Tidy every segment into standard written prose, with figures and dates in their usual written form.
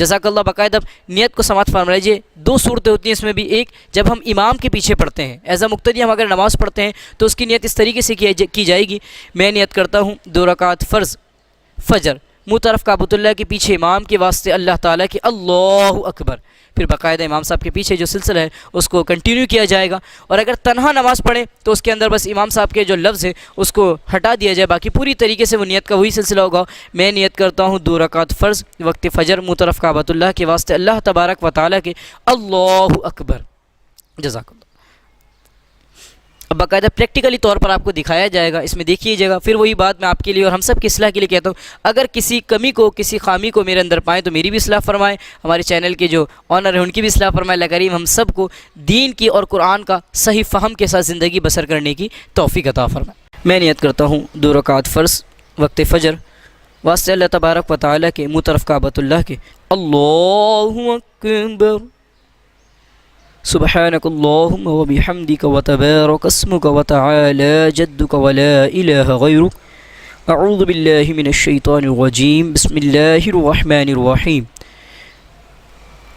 जज़ाकल्लाह। बाकायदा नियत को समात फरमा लीजिए। 2 सूरतें होती हैं इसमें भी। एक, जब हम इमाम के पीछे पढ़ते हैं, एज़ अ मुक्तदी हम अगर नमाज़ पढ़ते हैं तो उसकी नियत इस तरीके से की जाएगी। मैं नियत करता हूँ 2 रकात फ़र्ज़ फ़जर, मुँह तरफ काबतुल्लाह के पीछे इमाम के वास्ते अल्लाह ताला की अल्लाहु अकबर। फिर बाकायदा इमाम साहब के पीछे जो सिलसिला है उसको कंटिन्यू किया जाएगा। और अगर तन्हा नमाज़ पढ़े तो उसके अंदर बस इमाम साहब के जो लफ्ज़ है उसको हटा दिया जाए, बाकी पूरी तरीके से वो नियत का वही सिलसिला होगा। मैं नियत करता हूँ 2 रकात फ़र्ज़ वक्त फ़जर, मुँह तरफ काबतुल्लाह के वास्ते अल्लाह तबारक व तआला के अल्लाहु अकबर। जज़ाकल्लाह। अब बाकायदा प्रैक्टिकली तौर पर आपको दिखाया जाएगा, इसमें देखिएगा। फिर वही बात मैं आपके लिए और हम सब की इस्लाह के लिए कहता हूँ, अगर किसी कमी को, किसी खामी को मेरे अंदर पाएँ तो मेरी भी इस्लाह फरमाएँ, हमारे चैनल के जो ऑनर हैं उनकी भी इस्लाह फरमाएँ। अल्लाह करीम हम सब को दीन की और कुरान का सही फ़हम के साथ ज़िंदगी बसर करने की तौफ़ीक़ अता फरमाए। मैं नियत करता हूँ 2 रकात फ़र्ज़ वक्त फ़जर वास्ते अल्लाह तबारक व तआला के, मुँह तरफ काबतुल्लाह के अल्लाहु अकबर। सुब्हानकल्लाहुम्म व बिहम्दिक व तबारक अस्मुक व तआला जद्दुक व ला इलाहा गैरुक। अऊज़ु बिल्लाहि मिनश शैतानिर रजीम। बिस्मिल्लाहिर रहमानिर रहीम।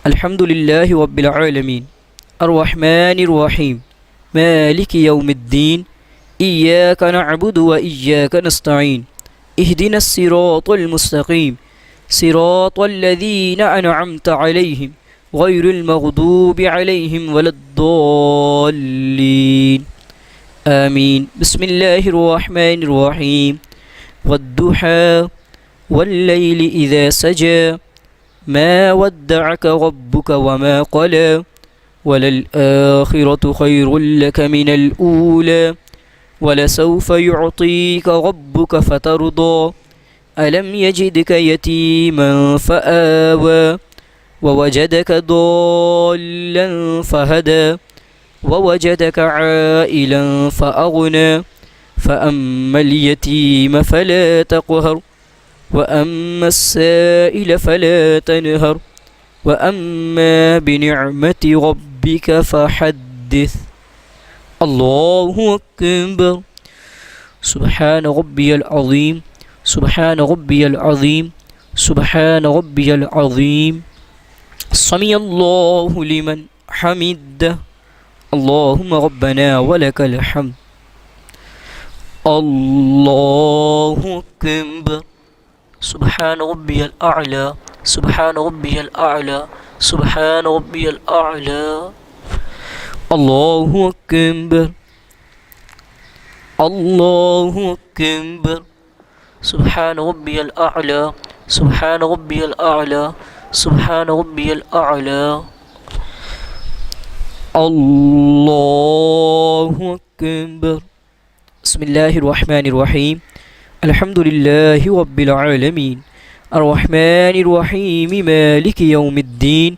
अल्हम्दुलिल्लाहि रब्बिल आलमीन अर्रहमानिर रहीम मालिकि यौमिद्दीन इय्याका नअबुदु व इय्याका नस्तईन इहदिनस सिरातल मुस्तक़ीम सिरातल लज़ीना अनअमता अलैहिम गैरिल मग़दूबि अलैहिम वलद्दाल्लीन आमीन। बिस्मिल्लाहिर रहमानिर रहीम। वद्दुहा वल्लैलि इज़ा सजा मा वद्दअक रब्बुक वमा क़ला वलल आखिरतु खैरुल लक मिनल ऊला वलसौफ युअतीक रब्बुक फतरदा अलम यजिदक यतीमन फ़आवा ववजदक दाल्लन फ़हदा ववजदक आइलन फ़अग़ना फ़अम्मल यतीम फ़ला तक़हर वअम्मस साइल फ़ला तनहर वअम्मा बिनिअमति रब्बिक फ़हद्दिस। अल्लाहु अकबर। सुब्हान रब्बियल अज़ीम सुब्हान रब्बियल अज़ीम सुब्हान रब्बियल अज़ीम। समिअल्लाहु लिमन हमिदह। अल्लाहुम्मा रब्बना वलकल हम्द। अल्लाहु अकबर। सुब्हान रब्बियल अअला सुब्हान रब्बियल अअला सुब्हान रब्बियल अअला। अल्लाहु अकबर। अल्लाहु अकबर। सुब्हान रब्बियल अअला सुब्हान रब्बियल अअला सुब्हान रब्बियल अअला। अल्लाहु अकबर। बिस्मिल्लाहिर रहमानिर रहीम। अल्हम्दुलिल्लाहि रब्बिल आलमीन अर्रहमानिर रहीम मालिकि यौमिद्दीन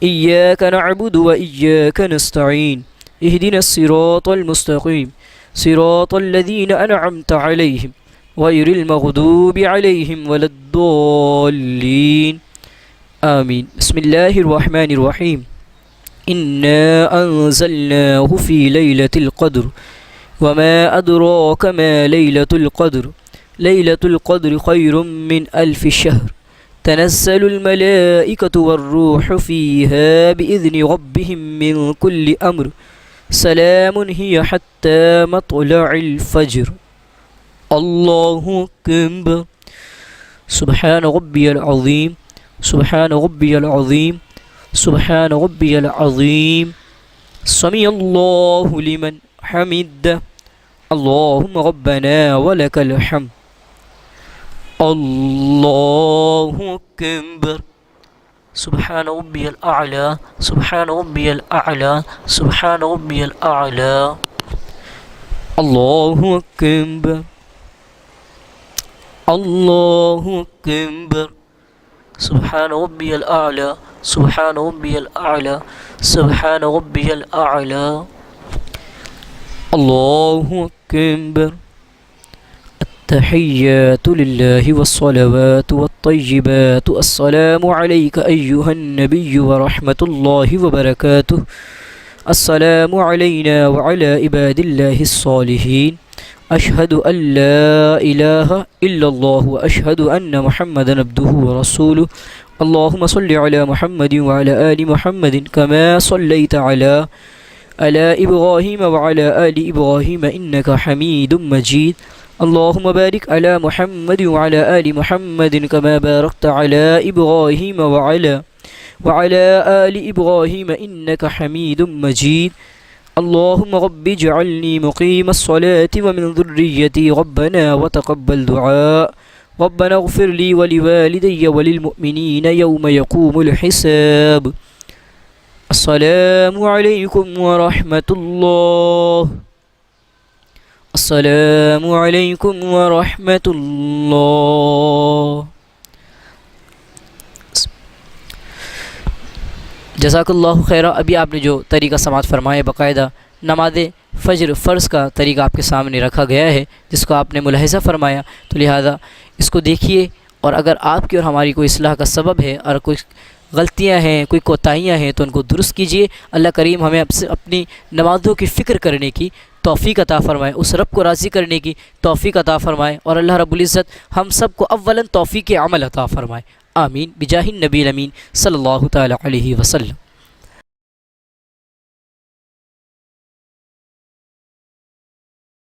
इय्याका नअबुदु व इय्याका नस्तईन इहदिनस सिरातल मुस्तक़ीम सिरातल लज़ीना अनअमता अलैहिम गैरिल मग़दूबि अलैहिम वलद्दाल्लीन आमीन। बिस्मिल्लाहिर रहमानिर रहीम। इन्ना अंज़लनाहु फ़ी लैलतिल क़द्र वमा अदराक मा लैलतुल क़द्र लैलतुल क़द्र खैरुम मिन अल्फ़ि शहर तनज़्ज़लुल मलाइकतु वर्रूहु फ़ीहा बिइज़्नि रब्बिहिम मिन कुल्लि अम्र सलामुन हिय हत्ता मत्लइल फ़ज्र। अल्लाहु अकबर। सुब्हान रब्बियल अज़ीम सुब्हान रब्बियल अज़ीम सुब्हान रब्बियल अज़ीम। समिअल्लाहु लिमन हमिदह। अल्लाहुम्मा रब्बना वलकल हम्द। अल्लाहु अकबर। सुब्हान रब्बियल अअला सुब्हान रब्बियल अअला सुब्हान रब्बियल अअला। अल्लाहु अकबर। अल्लाहु अकबर। सुब्हान रब्बियल अअला सुब्हान रब्बियल अअला सुब्हान रब्बियल अअला। अल्लाहु अकबर। अत्तहिय्यातु लिल्लाहि वस्सलावातु वत्तय्यिबातु अस्सलामु अलैका अय्युहन नबिय्यु व रहमतुल्लाहि व बरकातुहु। अस्सलामु अलैना व अला इबादिल्लाहिस सालिहीन। अशहदु अल्ला इलाहा इल्लल्लाहु व अशहदु अन्ना मुहम्मदन अब्दुहु व रसूलुहु اللهم صل على محمد وعلى آل محمد كما صليت على إبراهيم وعلى آل إبراهيم إنك حميد مجيد. اللهم بارك على محمد وعلى آل محمد كما باركت على إبراهيم وعلى آل إبراهيم إنك حميد مجيد. اللهم رب اجعلني مقيم الصلاة ومن ذريتي ربنا وتقبل دعاء. ربنا اغفر لي ولوالدي وللمؤمنين يوم يقوم الحساب. السلام عليكم ورحمة الله. السلام علیکم ورحمۃ اللہ. جزاک اللہ خیرہ. ابھی آپ نے جو طریقہ سماعت فرمایا باقاعدہ نماز فجر فرض کا طریقہ آپ کے سامنے رکھا گیا ہے جس کو آپ نے ملاحظہ فرمایا، تو لہذا اس کو دیکھیے، اور اگر آپ کی اور ہماری کوئی اصلاح کا سبب ہے اور کوئی غلطیاں ہیں، کوئی کوتاہیاں ہیں تو ان کو درست کیجیے. اللہ کریم ہمیں اپنی نمازوں کی فکر کرنے کی توفیق عطا فرمائے، اس رب کو راضی کرنے کی توفیق عطا فرمائے، اور اللہ رب العزت ہم سب کو اولاً توفیق عمل عطا فرمائے. آمین بجاہ النبی الامین صلی اللہ تعالی علیہ وسلم.